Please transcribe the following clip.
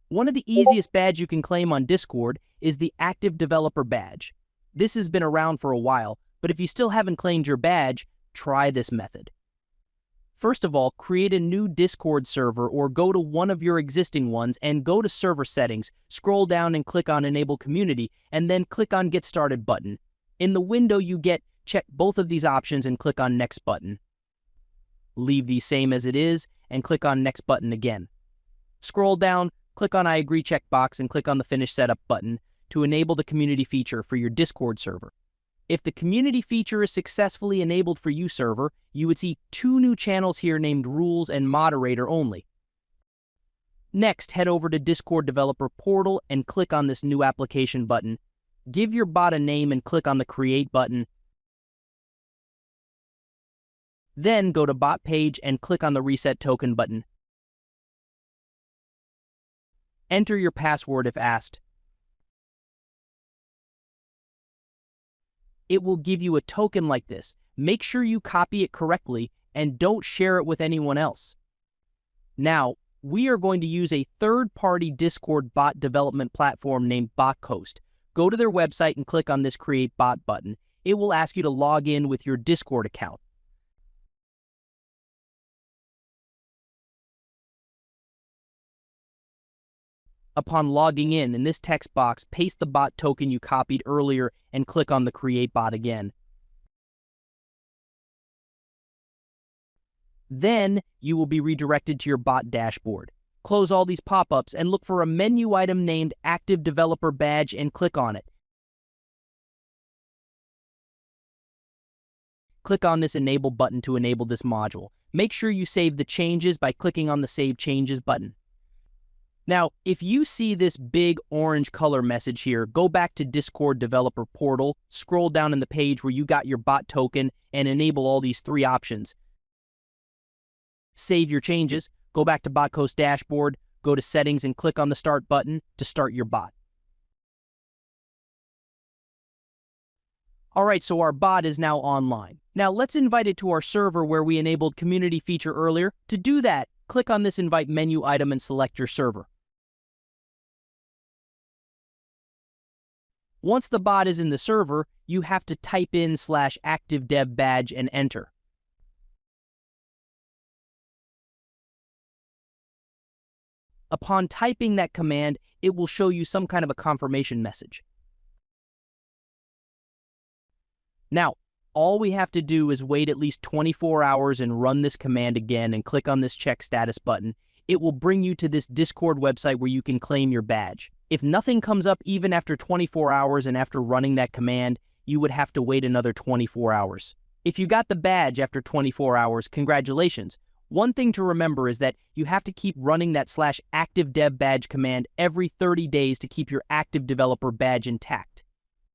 One of the easiest badges you can claim on Discord is the Active Developer Badge. This has been around for a while, but if you still haven't claimed your badge, try this method. First of all, create a new Discord server or go to one of your existing ones and go to Server Settings, scroll down and click on Enable Community, and then click on Get Started button. In the window you get, check both of these options and click on Next button. Leave these same as it is and click on Next button again. Scroll down, click on I agree checkbox and click on the Finish Setup button to enable the community feature for your Discord server. If the community feature is successfully enabled for your server, you would see two new channels here named Rules and Moderator only. Next, head over to Discord Developer Portal and click on this New Application button. Give your bot a name and click on the Create button. Then go to Bot Page and click on the Reset Token button. Enter your password if asked. It will give you a token like this. Make sure you copy it correctly and don't share it with anyone else. Now, we are going to use a third-party Discord bot development platform named BotCoast. Go to their website and click on this Create Bot button. It will ask you to log in with your Discord account. Upon logging in this text box, paste the bot token you copied earlier and click on the Create Bot again. Then, you will be redirected to your bot dashboard. Close all these pop-ups and look for a menu item named Active Developer Badge and click on it. Click on this Enable button to enable this module. Make sure you save the changes by clicking on the Save Changes button. Now, if you see this big orange color message here, go back to Discord Developer Portal, scroll down in the page where you got your bot token, and enable all these three options. Save your changes, go back to BotCoast Dashboard, go to Settings and click on the Start button to start your bot. Alright, so our bot is now online. Now let's invite it to our server where we enabled community feature earlier. To do that, click on this Invite menu item and select your server. Once the bot is in the server, you have to type in /ActiveDevBadge and enter. Upon typing that command, it will show you some kind of a confirmation message. Now, all we have to do is wait at least 24 hours and run this command again and click on this Check Status button. It will bring you to this Discord website where you can claim your badge. If nothing comes up even after 24 hours and after running that command, you would have to wait another 24 hours. If you got the badge after 24 hours, congratulations. One thing to remember is that you have to keep running that /ActiveDevBadge command every 30 days to keep your Active Developer Badge intact.